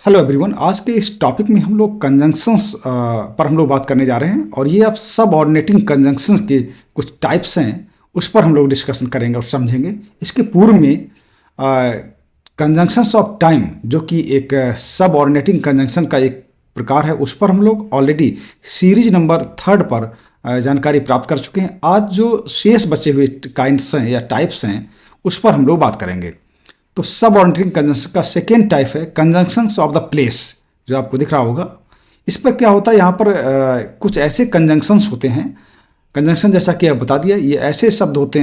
Hello everyone. आज के इस टॉपिक में हम लोग कंजंक्शंस पर हम लोग बात करने जा रहे हैं और ये अब सब ऑर्डिनेटिंग कंजंक्शंस के कुछ टाइप्स हैं, उस पर हम लोग डिस्कशन करेंगे और समझेंगे। इसके पूर्व में कंजंक्शंस ऑफ टाइम, जो कि एक सब ऑर्डिनेटिंग कंजंक्शन का एक प्रकार है, उस पर हम लोग ऑलरेडी सीरीज नंबर 3 पर जानकारी प्राप्त कर चुके हैं। आज जो शेष बचे हुए काइंड्स हैं या टाइप्स हैं, उस पर हम लोग बात करेंगे। तो सब ऑर्डिनेटिंग कंजंक्शन का सेकेंड टाइप है कंजंक्शंस ऑफ द प्लेस, जो आपको दिख रहा होगा। इस पर क्या होता है, यहाँ पर कुछ ऐसे कंजंक्शंस होते हैं। कंजंक्शन जैसा कि आप बता दिया, ये ऐसे शब्द होते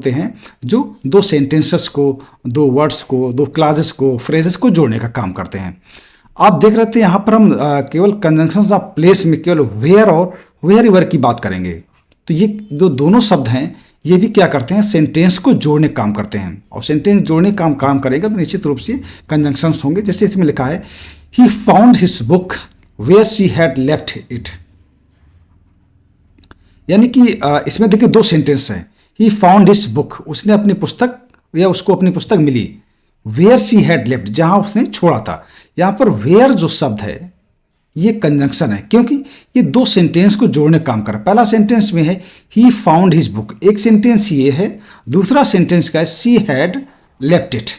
हैं जो दो सेंटेंसेस को, दो वर्ड्स को, दो क्लासेस को, फ्रेजेस को जोड़ने का काम करते हैं। आप देख रहे थे यहाँ पर हम केवल कंजंक्शंस ऑफ प्लेस में केवल वेयर और वेयर एवर की बात करेंगे। तो ये जो दोनों शब्द हैं, ये भी क्या करते हैं, सेंटेंस को जोड़ने का काम करते हैं। और सेंटेंस जोड़ने का काम करेगा तो निश्चित रूप से कंजंक्शंस होंगे। जैसे इसमें लिखा है, he found his book where she had left it. यानी कि इसमें देखिए दो सेंटेंस है। ही फाउंड हिज बुक, उसने अपनी पुस्तक या उसको अपनी पुस्तक मिली। वेयर शी हैड लेफ्ट, जहां उसने छोड़ा था। यहां पर वेयर जो शब्द है ये कंजंक्शन है, क्योंकि ये दो सेंटेंस को जोड़ने का काम कर रहा है। पहला सेंटेंस में है ही फाउंड हिज बुक, एक सेंटेंस ये है। दूसरा सेंटेंस का है शी हैड लेफ्ट इट।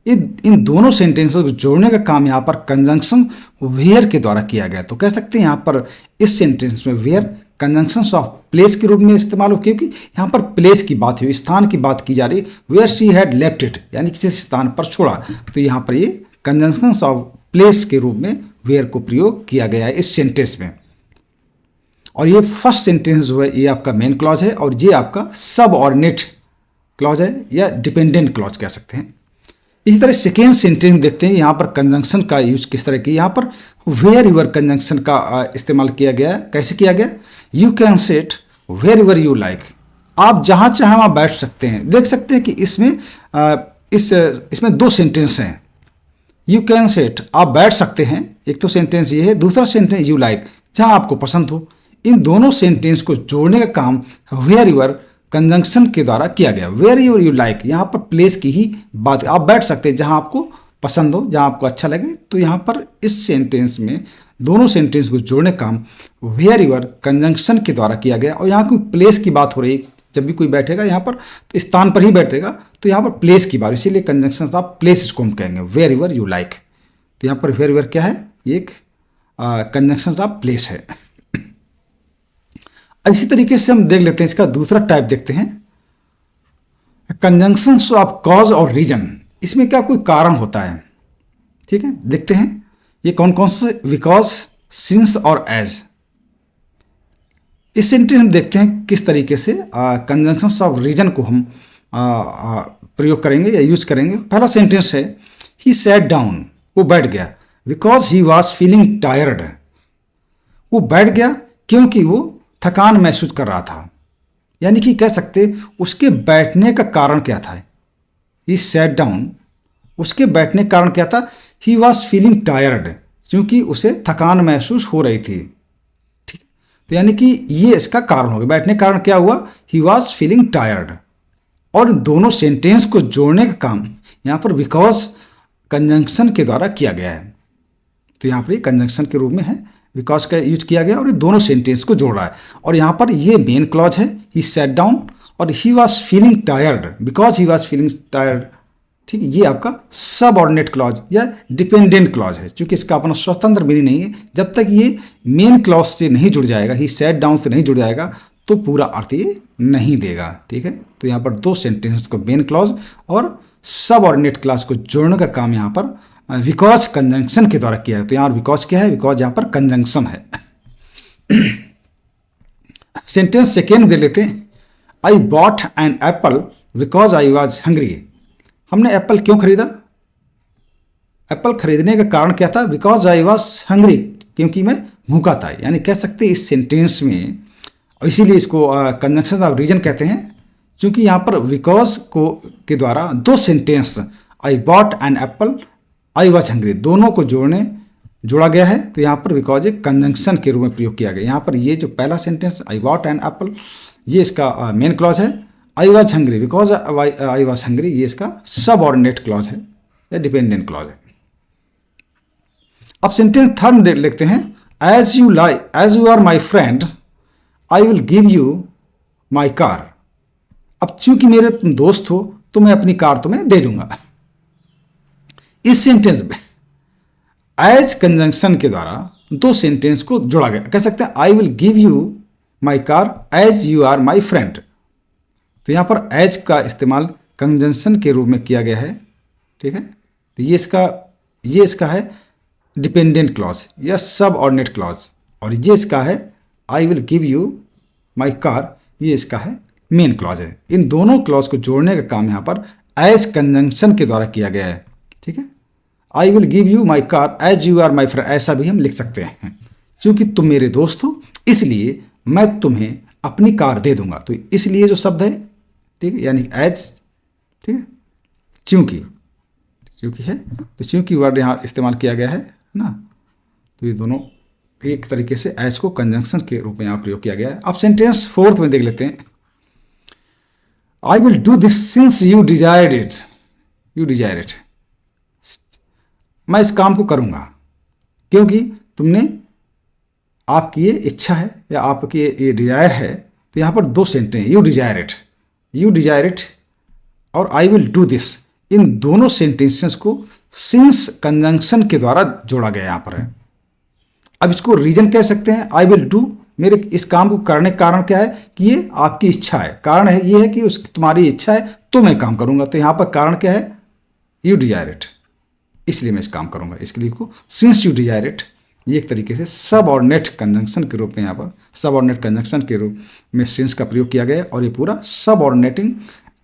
इन दोनों सेंटेंसेस को जोड़ने का काम यहाँ पर कंजंक्शन वेयर के द्वारा किया गया। तो कह सकते हैं यहाँ पर इस सेंटेंस में वेयर कंजंक्शंस ऑफ प्लेस के रूप में इस्तेमाल हो, क्योंकि यहाँ पर प्लेस की बात हुई, स्थान की बात की जा रही। Where she had left it यानी किसी स्थान पर छोड़ा, तो यहाँ पर ये कंजंक्शंस ऑफ प्लेस के रूप में वेयर को प्रयोग किया गया है इस सेंटेंस में। और ये फर्स्ट सेंटेंस जो है ये आपका मेन क्लॉज है और ये आपका सब ऑर्डिनेट क्लॉज है या डिपेंडेंट क्लॉज कह सकते हैं। इसी तरह सेकेंड सेंटेंस देखते हैं, यहाँ पर कंजंक्शन का यूज किस तरह की। यहाँ पर वेयर एवर कंजंक्शन का इस्तेमाल किया गया है। कैसे किया गया, you can sit wherever you like, आप जहाँ चाहें वहाँ बैठ सकते हैं। देख सकते हैं कि इसमें दो सेंटेंस हैं। यू कैन सेट, आप बैठ सकते हैं, एक तो सेंटेंस ये है। दूसरा सेंटेंस यू लाइक, जहां आपको पसंद हो। इन दोनों सेंटेंस को जोड़ने का काम वेयर यूर कंजंक्शन के द्वारा किया गया। वेयर यूर यू लाइक, यहाँ पर प्लेस की ही बात, आप बैठ सकते हैं जहां आपको पसंद हो, जहां आपको अच्छा लगे। तो यहाँ पर इस सेंटेंस में दोनों सेंटेंस को जोड़ने का काम वेयर यूर कंजंक्शन के द्वारा किया गया। और यहाँ कोई प्लेस की बात हो रही, जब भी कोई बैठेगा यहाँ पर तो स्थान पर ही बैठेगा, तो यहाँ पर प्लेस की बात, इसीलिए कंजंक्शन ऑफ प्लेस इसको हम कहेंगे वेयर एवर यू लाइक। तो यहाँ पर वेयर एवर क्या है, ये एक कंजंक्शन ऑफ प्लेस है। अब इसी तरीके से हम देख लेते हैं, इसका दूसरा टाइप देखते हैं, कंजंक्शंस ऑफ कॉज और रीजन। इसमें क्या कोई कारण होता है, ठीक है। देखते हैं ये कौन कौन से, बिकॉज, सिंस और एज। इस सेंटेंस हम देखते हैं किस तरीके से कंजंक्शंस ऑफ रीजन को हम प्रयोग करेंगे या यूज करेंगे। पहला सेंटेंस है, ही सैट डाउन, वो बैठ गया। Because he was feeling tired, वो बैठ गया क्योंकि वो थकान महसूस कर रहा था। यानी कि कह सकते उसके बैठने का कारण क्या था। ही सैट डाउन, उसके बैठने का कारण क्या था, ही वॉज फीलिंग टायर्ड, क्योंकि उसे थकान महसूस हो रही थी। ठीक, तो यानी कि ये इसका कारण हो गया। बैठने का कारण क्या हुआ, ही वॉज फीलिंग टायर्ड। और दोनों सेंटेंस को जोड़ने का काम यहाँ पर बिकॉज कंजंक्शन के द्वारा किया गया है। तो यहाँ पर ये कंजंक्शन के रूप में है, बिकॉज का यूज किया गया और ये दोनों सेंटेंस को जोड़ रहा है। और यहाँ पर ये मेन क्लॉज है, ही सैट डाउन और he was feeling tired, because he was feeling tired. ठीक है, ये आपका सब ऑर्डिनेट क्लॉज या डिपेंडेंट क्लॉज है। क्योंकि इसका अपना स्वतंत्र मीनिंग नहीं है, जब तक ये मेन क्लॉज से नहीं जुड़ जाएगा, ही सैट डाउन से नहीं जुड़ जाएगा, तो पूरा अर्थ ये नहीं देगा। ठीक है, तो यहाँ पर दो सेंटेंस को मेन क्लॉज और सब ऑर्डिनेट क्लॉज को जोड़ने का काम यहाँ पर बिकॉज कंजंक्शन के द्वारा किया है। तो यहाँ बिकॉज क्या है, बिकॉज यहाँ पर कंजंक्शन है। सेंटेंस सेकेंड दे लेते हैं, I bought an apple because I was hungry. हमने एप्पल क्यों खरीदा, एप्पल खरीदने का कारण क्या था, बिकॉज आई वॉज हंग्री, क्योंकि मैं भूखा था। यानी कह सकते इस सेंटेंस में, इसीलिए इसको कंजंक्शन ऑफ रीजन कहते हैं, क्योंकि यहाँ पर बिकॉज को के द्वारा दो sentence I bought an apple, I was hungry, दोनों को जोड़ा गया है। तो यहाँ पर बिकॉज एक कंजंक्शन के रूप में प्रयोग किया गया। यहाँ पर ये जो पहला sentence I bought an apple, ये इसका मेन क्लॉज है। I was hungry, because I was hungry, ये इसका सब ऑर्डिनेट क्लॉज है या डिपेंडेंट क्लॉज है। अब सेंटेंस थर्ड लिखते हैं, as you are my friend I will give you my car. अब चूंकि मेरे तुम दोस्त हो तो मैं अपनी कार तुम्हें दे दूंगा। इस सेंटेंस में एज कंजंक्शन के द्वारा दो सेंटेंस को जोड़ा गया। कह सकते हैं I will give you my car as you are my friend. तो यहां पर एज का इस्तेमाल कंजंक्शन के रूप में किया गया है, ठीक है। तो ये इसका है डिपेंडेंट क्लॉज या सब ऑर्डिनेट क्लॉज, और ये इसका है I will give you my car, ये इसका है मेन क्लॉज है। इन दोनों क्लॉज को जोड़ने का काम यहां पर एज कंजंक्शन के द्वारा किया गया है, ठीक है। I will give you my car as you are my friend, ऐसा भी हम लिख सकते हैं। क्योंकि तुम मेरे दोस्त हो इसलिए मैं तुम्हें अपनी कार दे दूंगा। तो इसलिए जो शब्द है, ठीक है, यानी एज, ठीक है, चूंकि है तो चूंकि वर्ड यहाँ इस्तेमाल किया गया है ना। तो ये दोनों एक तरीके से एज को कंजंक्शन के रूप में यहाँ प्रयोग किया गया है। अब सेंटेंस फोर्थ में देख लेते हैं, I will do this since you desired it. मैं इस काम को करूंगा क्योंकि तुमने, आपकी ये इच्छा है या आपकी ये डिजायर है। तो यहाँ पर दो सेंटेंस, यू डिजायर इट और आई विल डू दिस, इन दोनों सेंटेंसेस को सिंस कंजंक्शन के द्वारा जोड़ा गया यहाँ पर है। अब इसको रीजन कह सकते हैं। आई विल डू, मेरे इस काम को करने का कारण क्या है कि ये आपकी इच्छा है, कारण है ये है कि तुम्हारी इच्छा है तो मैं काम करूंगा। तो यहाँ पर कारण क्या है, यू डिजायर इट, इसलिए मैं इस काम करूंगा। इसके लिए को सिंस यू डिजायर इट, ये एक तरीके से सब ऑर्डिनेट कंजंक्शन के रूप में, यहाँ पर सब ऑर्डिनेट कंजंक्शन के रूप में सिंस का प्रयोग किया गया है, और ये पूरा सब ऑर्डिनेटिंग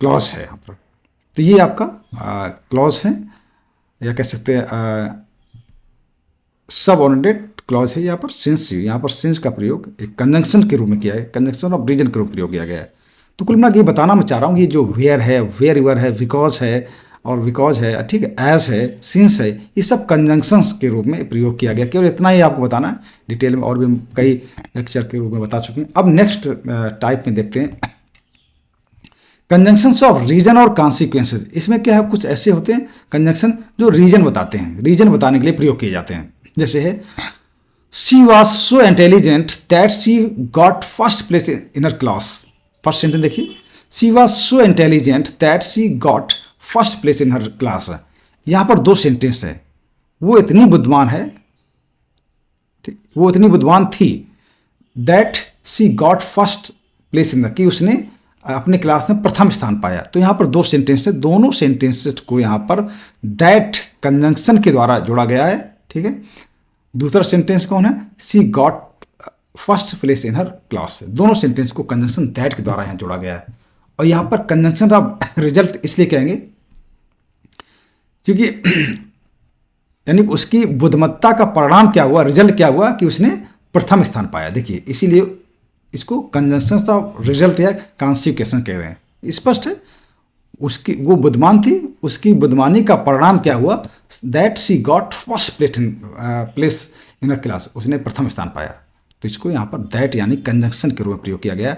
क्लॉज है यहाँ पर। तो ये आपका क्लॉज है, या कह सकते हैं सब ऑर्डिनेट क्लॉज है। यहाँ पर सिंस का प्रयोग एक कंजंक्शन के रूप में किया है, कंजंक्शन ऑफ रीजन के रूप में प्रयोग किया गया है। तो कुल मिला के ये बताना मैं चाह रहा हूँ, ये जो वेयर है, वेयर यूर है, बिकॉज है और बिकॉज है, ठीक है, एज है, सिंस है, ये सब कंजंक्शंस के रूप में प्रयोग किया गया। केवल इतना ही आपको बताना है, डिटेल में और भी हम कई लेक्चर के रूप में बता चुके हैं। अब नेक्स्ट टाइप में देखते हैं, कंजंक्शंस ऑफ रीजन और कॉन्सिक्वेंसेस। इसमें क्या है, कुछ ऐसे होते हैं कंजंक्शन जो रीजन बताते हैं, रीजन बताने के लिए प्रयोग किए जाते हैं। जैसे है, she was so intelligent that she got first place in her class. First sentence देखिए, she was so intelligent that she got first place in her class. यहां पर दो सेंटेंस है, वो इतनी बुद्धिमान है, वो इतनी बुद्धिमान थी, that she got first place इन, कि उसने अपने क्लास में प्रथम स्थान पाया। तो यहां पर दो सेंटेंस है, दोनों सेंटेंसेस को यहां पर दैट कंजंक्शन के द्वारा जोड़ा गया है, ठीक है। दूसरा सेंटेंस कौन है, she got first place in her class. दोनों सेंटेंस को कंजंक्शन दैट के द्वारा यहां जोड़ा गया है। और यहां पर कंजंक्शन ऑफ रिजल्ट इसलिए कहेंगे क्योंकि यानी उसकी बुद्धिमत्ता का परिणाम क्या हुआ, रिजल्ट क्या हुआ कि उसने प्रथम स्थान पाया। देखिए, इसीलिए इसको कंजंक्शन ऑफ रिजल्ट या कॉन्सिक्वेंस कह रहे हैं। स्पष्ट है, उसकी वो बुद्धिमान थी, उसकी बुद्धिमानी का परिणाम क्या हुआ, that she got first place in a class, उसने प्रथम स्थान पाया। तो इसको यहाँ पर दैट यानी कंजंक्शन के रूप में प्रयोग किया गया।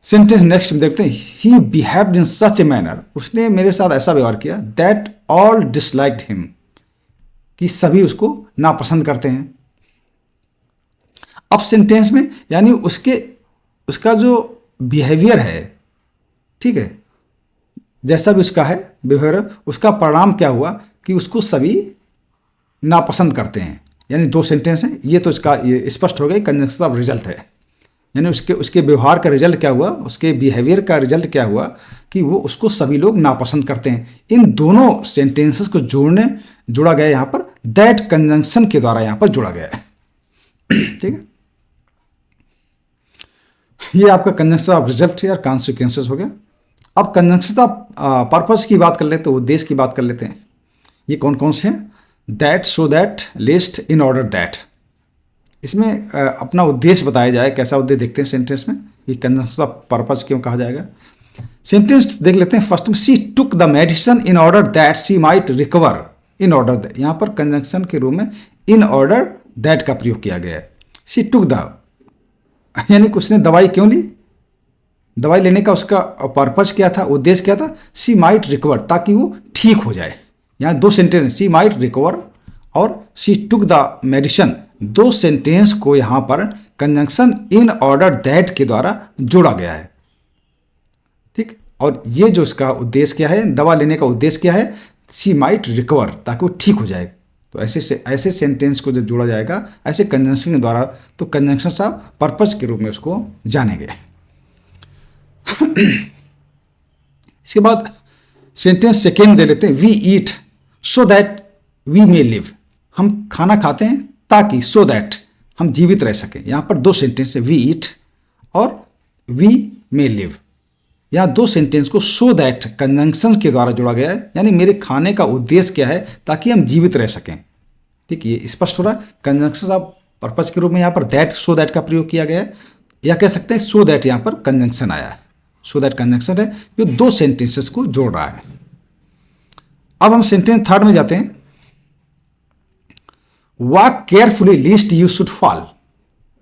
सेंटेंस नेक्स्ट में देखते हैं, ही behaved in such a manner, उसने मेरे साथ ऐसा व्यवहार किया, दैट ऑल डिसलाइक्ड हिम, कि सभी उसको नापसंद करते हैं। अब सेंटेंस में यानी उसका जो बिहेवियर है, ठीक है, जैसा भी उसका है बिहेवियर, उसका परिणाम क्या हुआ कि उसको सभी नापसंद करते हैं। यानी दो सेंटेंस हैं, ये तो इसका ये स्पष्ट हो गया कंजंक्शन ऑफ रिजल्ट है, यानी उसके व्यवहार का रिजल्ट क्या हुआ, उसके बिहेवियर का रिजल्ट क्या हुआ कि वो उसको सभी लोग नापसंद करते हैं। इन दोनों सेंटेंसेस को जोड़ा गया यहाँ पर दैट कंजंक्शन के द्वारा यहाँ पर जोड़ा गया है, ठीक है। ये आपका कंजंक्शन ऑफ रिजल्ट या कॉन्सिक्वेंसेस हो गया। अब कंजंक्शन ऑफ पर्पस की बात कर लेते हैं, उद्देश्य की बात कर लेते हैं। ये कौन कौन से हैं, that, so that, list, in order that. इसमें अपना उद्देश्य बताया जाए, कैसा उद्देश्य देखते हैं सेंटेंस में, ये कंजंक्शन ऑफ पर्पस क्यों कहा जाएगा। सेंटेंस देख लेते हैं फर्स्ट में, she took the medicine in order that she might recover in order that. यहाँ पर कंजंक्शन के रूप में इन ऑर्डर दैट का प्रयोग किया गया है। शी टुक द यानी कि उसने दवाई क्यों ली, दवाई लेने का उसका पर्पज क्या था, उद्देश्य क्या था, शी माइट रिकवर, ताकि वो ठीक हो जाए। यहाँ दो सेंटेंस, शी माइट रिकवर और शी टुक द मेडिसिन, दो सेंटेंस को यहाँ पर कंजंक्शन इन ऑर्डर दैट के द्वारा जोड़ा गया है। ठीक, और ये जो इसका उद्देश्य क्या है, दवा लेने का उद्देश्य क्या है, शी माइट रिकवर, ताकि वो ठीक हो जाए। तो ऐसे सेंटेंस को जब जोड़ा जाएगा ऐसे कंजंक्शन के द्वारा, तो कंजंक्शन साहब पर्पज के रूप में उसको जानेंगे। इसके बाद सेंटेंस सेकेंड दे लेते हैं, we eat so that we may live, हम खाना खाते हैं ताकि, सो दैट हम जीवित रह सकें। यहाँ पर दो सेंटेंस है, वी ईट और वी मे लिव। यहाँ दो सेंटेंस को सो दैट कंजंक्शन के द्वारा जोड़ा गया है, यानी मेरे खाने का उद्देश्य क्या है, ताकि हम जीवित रह सकें। ठीक, ये स्पष्ट हो रहा है। कंजंक्शन ऑफ पर्पज के रूप में यहाँ पर दैट, सो दैट का प्रयोग किया गया है, या कह सकते हैं सो दैट यहाँ पर कंजंक्शन आया है। सो दैट कंजंक्शन है जो दो सेंटेंसेस को जोड़ रहा है। अब हम सेंटेंस थर्ड में जाते हैं, walk carefully least you should fall,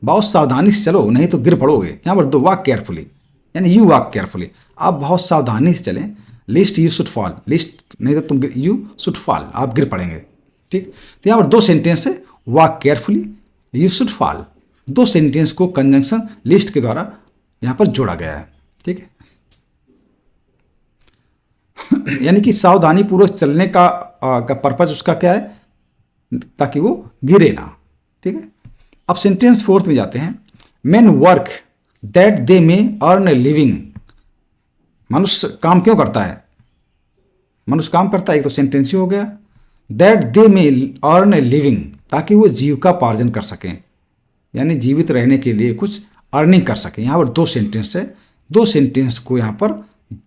बहुत सावधानी से चलो नहीं तो गिर पड़ोगे। यहाँ पर दो, वॉक केयरफुली यानी यू वॉक केयरफुली, आप बहुत सावधानी से चलें, list you should fall, list नहीं तो तुम, यू शुड फॉल, आप गिर पड़ेंगे। ठीक, तो यहाँ पर दो सेंटेंस है, walk carefully, you should fall, दो सेंटेंस को कंजंक्शन लिस्ट के द्वारा यहाँ पर जोड़ा गया है। ठीक है, यानी कि सावधानी पूर्वक चलने का पर्पज उसका क्या है, ताकि वो गिरे ना। ठीक है, अब सेंटेंस फोर्थ में जाते हैं, main work that they may earn a living, मनुष्य काम क्यों करता है, मनुष्य काम करता है, एक तो सेंटेंस ही हो गया, that they may earn a living, ताकि वो जीविकोपार्जन कर सकें, यानी जीवित रहने के लिए कुछ अर्निंग कर सकें। यहाँ पर दो सेंटेंस है, दो सेंटेंस को यहाँ पर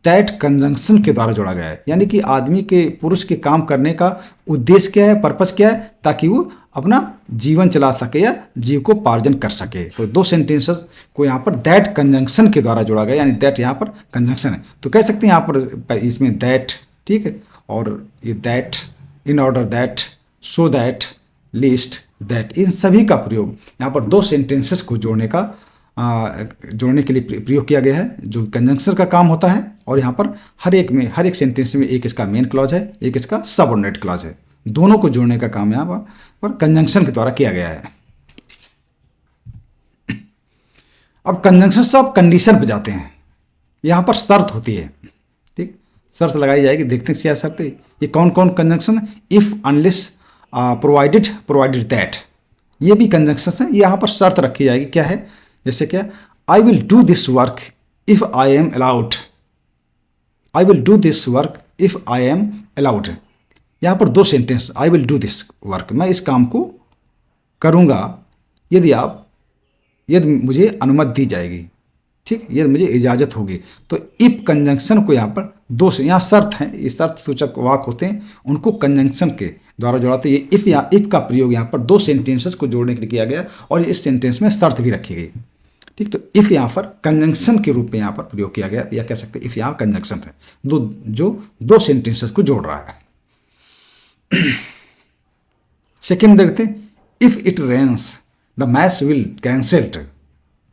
दैट कंजंक्शन के द्वारा जोड़ा गया है, यानी कि आदमी के, पुरुष के काम करने का उद्देश्य क्या है, पर्पस क्या है, ताकि वो अपना जीवन चला सके या जीविकोपार्जन कर सके। तो दो सेंटेंसेस को यहाँ पर दैट कंजंक्शन के द्वारा जोड़ा गया, यानी दैट यहाँ पर कंजंक्शन है, तो कह सकते हैं यहाँ पर इसमें दैट, ठीक है, और ये that, in order that, so that, lest that, इन सभी का प्रयोग यहाँ पर दो सेंटेंसेस को जोड़ने के लिए प्रयोग किया गया है, जो कंजंक्शन का काम होता है। और यहाँ पर हर एक सेंटेंस में एक इसका मेन क्लॉज है, एक इसका सबऑर्डिनेट क्लॉज है, दोनों को जोड़ने का काम यहाँ पर कंजंक्शन के द्वारा किया गया है। अब कंजंक्शन ऑफ कंडीशन पे जाते हैं, यहाँ पर शर्त होती है। ठीक, शर्त लगाई जाएगी, देखते हैं क्या शर्त है, ये कौन कौन conjunction, if, unless, provided that, ये भी कंजंक्शन है। यहाँ पर शर्त रखी जाएगी, क्या है, जैसे क्या, I will do this work if I am allowed, I will do this work if I am allowed. यहाँ पर दो sentence, I will do this work, मैं इस काम को करूँगा यदि मुझे अनुमति दी जाएगी। ठीक, यदि मुझे इजाज़त होगी। तो इफ कंजंक्शन को यहाँ पर दो से, यहाँ शर्त हैं, ये शर्त सूचक वाक्य होते हैं, उनको कंजंक्शन के द्वारा जोड़ाते हैं। ये इफ का प्रयोग यहाँ पर दो सेंटेंसेस को जोड़ने के लिए किया गया, और इस सेंटेंस में शर्त भी रखी गई। ठीक, तो इफ यहाँ पर कंजंक्शन के रूप में यहाँ पर प्रयोग किया गया, या कह सकते हैं इफ यहाँ कंजंक्शन है, जो दो सेंटेंसेस को जोड़ रहा है। सेकेंड देखते हैं, if it rains the match will cancelled,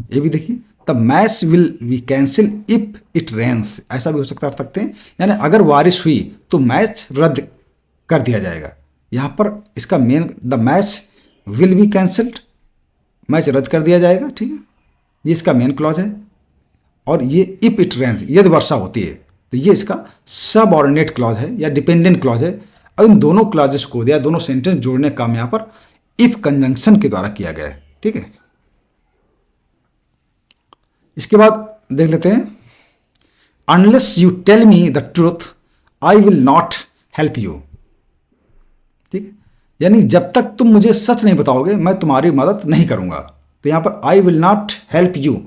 ये भी देखिए, the match will be cancel if it rains, ऐसा भी हो सकते हैं, यानी अगर बारिश हुई तो मैच रद्द कर दिया जाएगा। यहाँ पर इसका main, the match will be cancelled, match रद्द कर दिया जाएगा। ठीक है, ये इसका मेन क्लॉज है। और ये इफ इट रेन्स, यदि वर्षा होती है, तो ये इसका सबऑर्डिनेट क्लॉज है या डिपेंडेंट क्लॉज है। और इन दोनों क्लॉजेस को या दोनों सेंटेंस जोड़ने का काम यहाँ पर इफ कंजंक्शन के द्वारा किया गया है। ठीक है, इसके बाद देख लेते हैं, unless you tell me the truth I will not help you. ठीक है, यानी जब तक तुम मुझे सच नहीं बताओगे मैं तुम्हारी मदद नहीं करूंगा। तो यहां पर I will not help you,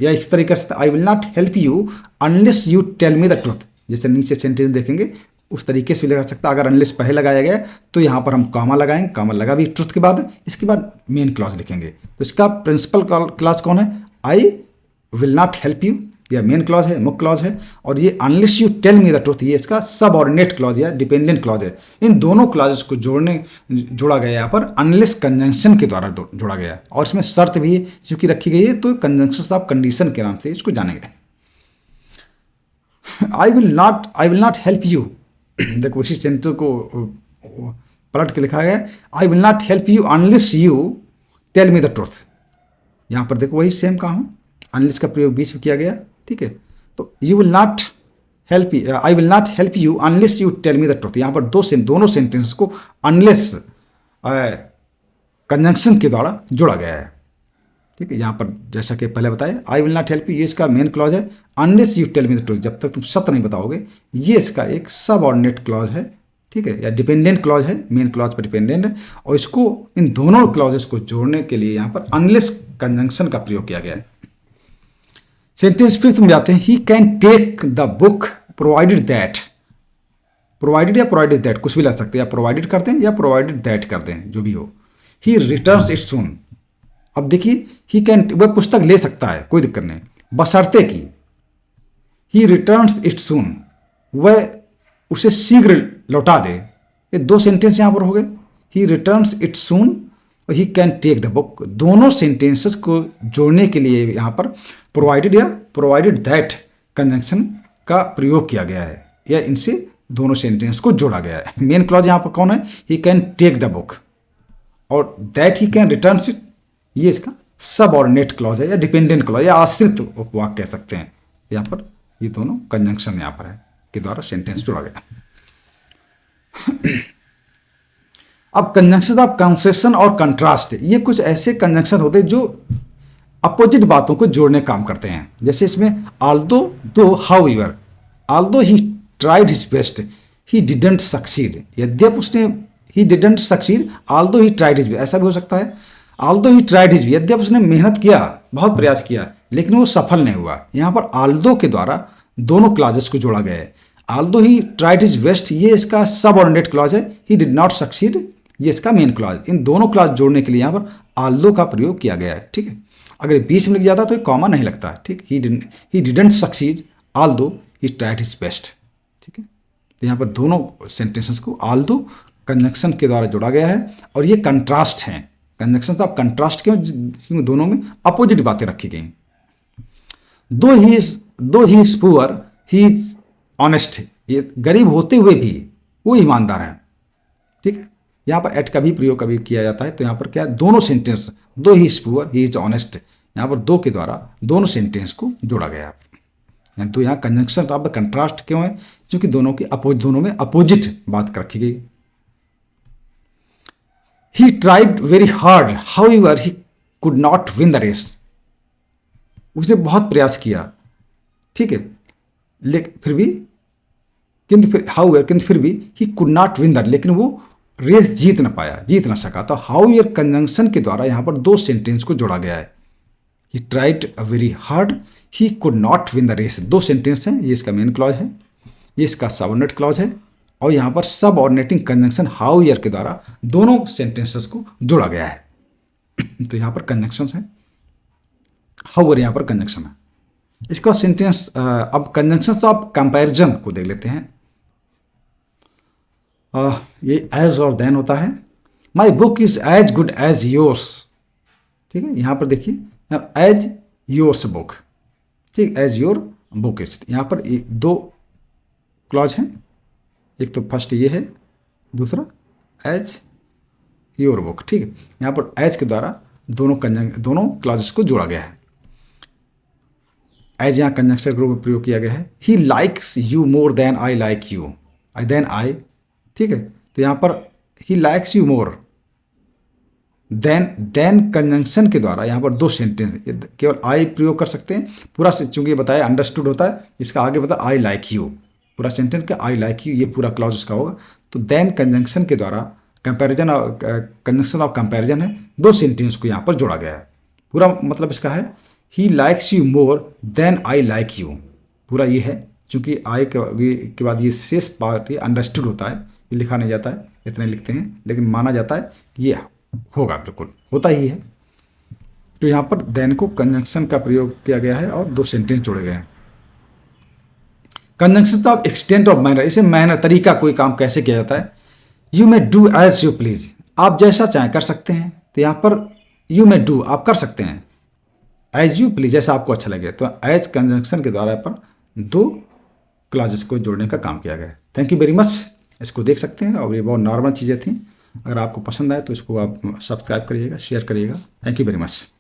या इस तरीके से I will not help you unless you tell me the truth, जैसे नीचे सेंटेंस देखेंगे उस तरीके से लगा सकता। अगर अनलेस पहले लगाया गया तो यहाँ पर हम कॉमा लगाएंगे, कॉमा लगा भी ट्रूथ के बाद, इसके बाद मेन क्लॉज लिखेंगे। तो इसका प्रिंसिपल क्लॉज कौन है, I will not help you, या मेन क्लॉज है, मुख्य क्लॉज है। और ये unless you tell me the truth, ये इसका सबऑर्डिनेट क्लॉज या डिपेंडेंट क्लॉज है। इन दोनों क्लॉजेस को जोड़ा गया यहाँ पर अनलेस कंजंक्शन के द्वारा जोड़ा गया, और इसमें शर्त भी चूंकि रखी गई है तो कंजंक्शन ऑफ कंडीशन के नाम से इसको जानेंगे। I will not help you, देखो उसी सेंटेंस को पलट के लिखा गया I will not help you unless you tell me the truth. यहाँ पर देखो वही सेम काम है, अनलेस का प्रयोग बीच में किया गया, ठीक है। तो you will not help, I will not help you unless you tell me the truth. यहाँ पर दोनों सेंटेंस को अनलेस कंजंक्शन के द्वारा जोड़ा गया है, ठीक है। यहाँ पर जैसा कि पहले बताया I will not help you, ये इसका मेन क्लॉज है। Unless you tell me the truth, जब तक तुम सत्य नहीं बताओगे, ये इसका एक सबऑर्डिनेट क्लॉज है, ठीक है, या डिपेंडेंट क्लॉज है, मेन क्लॉज पर डिपेंडेंट है। और इसको इन दोनों क्लॉजेस को जोड़ने के लिए यहाँ पर अनलेस कंजंक्शन का प्रयोग किया गया है। सेंटेंस फिफ्थ में जाते हैं, he can take the book provided that. Provided या प्रोवाइडेड दैट कुछ भी लग सकते हैं, या प्रोवाइडेड करते हैं या प्रोवाइडेड दैट करते हैं, जो भी हो। ही रिटर्न्स इट सून। अब देखिए ही कैन, वह पुस्तक ले सकता है, कोई दिक्कत नहीं, बशर्ते कि ही रिटर्न्स इट सून, वह उसे शीघ्र लौटा दे। ये दो सेंटेंस यहाँ पर हो गए, ही रिटर्न्स इट सून और he can take the book. दोनों सेंटेंसेस को जोड़ने के लिए यहाँ पर प्रोवाइडेड या प्रोवाइडेड दैट कंजंक्शन का प्रयोग किया गया है, या इनसे दोनों सेंटेंस को जोड़ा गया है। मेन क्लॉज यहाँ पर कौन है, he can take the book, और that he can returns it, ये इसका सबऑर्डिनेट क्लॉज है या डिपेंडेंट क्लॉज या आश्रित उपवाक्य कह सकते हैं। यहाँ पर ये दोनों कंजंक्शन यहाँ पर है के द्वारा सेंटेंस जोड़ा गया। अब कंजंक्शन ऑफ कंसेशन और कंट्रास्ट, ये कुछ ऐसे कंजंक्शन होते हैं जो अपोजिट बातों को जोड़ने का काम करते हैं। जैसे इसमें although, though, however. Although he tried his best, he didn't succeed. यद्यप उसने, he didn't succeed, although he tried his best, ऐसा भी हो सकता है। आल्दो ही ट्राइड हिज, यद्यप उसने मेहनत किया, बहुत प्रयास किया, लेकिन वो सफल नहीं हुआ। यहाँ पर आल्दो के द्वारा दोनों क्लॉजेस को जोड़ा गया है। Although he tried his best, ये इसका सबऑर्डिनेट क्लॉज है। ही डिड नॉट सक्सीड, ये इसका मेन क्लॉज। इन दोनों क्लॉज जोड़ने के लिए यहाँ पर आल्दो का प्रयोग किया गया है, ठीक है। अगर बीच में लिख जाता तो ये कॉमा नहीं लगता, ठीक। ही didn't succeed although he tried his best, ठीक है। तो यहाँ पर दोनों सेंटेंसेस को आल्दो कंजंक्शन के द्वारा जोड़ा गया है, और ये कंट्रास्ट हैं। कंजंक्शन आप कंट्रास्ट क्यों, दोनों में अपोजिट बातें रखी गई। दो he is poor he is honest, ये गरीब होते हुए भी वो ईमानदार है, ठीक है। यहाँ पर एट का भी प्रयोग कभी किया जाता है, तो यहाँ पर क्या है, दोनों सेंटेंस, दो he is poor he is honest, यहाँ पर दो के द्वारा दोनों सेंटेंस को जोड़ा गया है। तो यहाँ कंजंक्शन ऑफ द कंट्रास्ट क्यों है, क्योंकि दोनों में अपोजिट बात रखी गई। He tried very hard however he could not win the race, उसने बहुत प्रयास किया, ठीक है, लेकिन फिर भी he could not win the, लेकिन वो रेस जीत ना सका। तो हाउएवर कंजंक्शन के द्वारा यहाँ पर दो सेंटेंस को जोड़ा गया है। He tried very hard he could not win the race, दो सेंटेंस हैं, ये इसका मेन क्लॉज है, ये इसका सबऑर्डिनेट क्लॉज है, और यहाँ पर सबऑर्डिनेटिंग कंजंक्शन हाउएवर के द्वारा दोनों सेंटेंसेस को जोड़ा गया है। तो यहाँ पर कंजंक्शन है, हाउएवर यहाँ पर कंजंक्शन है। इसके बाद सेंटेंस, अब कंजंक्शन ऑफ कंपैरिजन को देख लेते हैं। ये एज और देन होता है। My book is as good as yours, ठीक है। यहाँ पर देखिए एज योर्स बुक, ठीक, एज योर बुक इज। यहाँ पर दो क्लॉज हैं, एक तो फर्स्ट ये है, दूसरा एज योर बुक, ठीक है। यहाँ पर एज के द्वारा दोनों क्लॉजेस को जोड़ा गया है। एज यहाँ कंजंक्शन के रूप में प्रयोग किया गया है। He likes you more than I like you, ठीक है। तो यहाँ पर he likes you more than conjunction के द्वारा यहाँ पर दो सेंटेंस, केवल आई प्रयोग कर सकते हैं पूरा, चूंकि ये बताया अंडरस्टूड होता है, इसका आगे बता आई लाइक यू, पूरा सेंटेंस का आई लाइक यू, ये पूरा क्लॉज उसका होगा। तो देन कंजंक्शन के द्वारा कंपैरिजन, कंजंक्शन ऑफ कंपैरिजन है, दो सेंटेंस को यहाँ पर जोड़ा गया है। पूरा मतलब इसका है he likes you more than I like you, पूरा ये है, चूंकि आई के बाद ये शेष पार्ट ये अंडरस्टूड होता है, ये लिखा नहीं जाता है, इतने लिखते हैं, लेकिन माना जाता है ये होगा, बिल्कुल होता ही है। तो यहाँ पर देन को कंजंक्शन का प्रयोग किया गया है और दो सेंटेंस जोड़े गए हैं। Conjunction of extent of manner, इसे मैनर तरीका, कोई काम कैसे किया जाता है। You may do as you please, आप जैसा चाहें कर सकते हैं। तो यहाँ पर यू मे डू, आप कर सकते हैं, एज यू प्लीज, जैसा आपको अच्छा लगे। तो एज कंजंक्शन के द्वारा पर दो क्लॉजेस को जोड़ने का काम किया गया है। थैंक यू वेरी मच, इसको देख सकते हैं, और ये बहुत नॉर्मल चीज़ें थी, अगर आपको पसंद आए तो इसको आप सब्सक्राइब करिएगा, शेयर करिएगा। Thank you very much.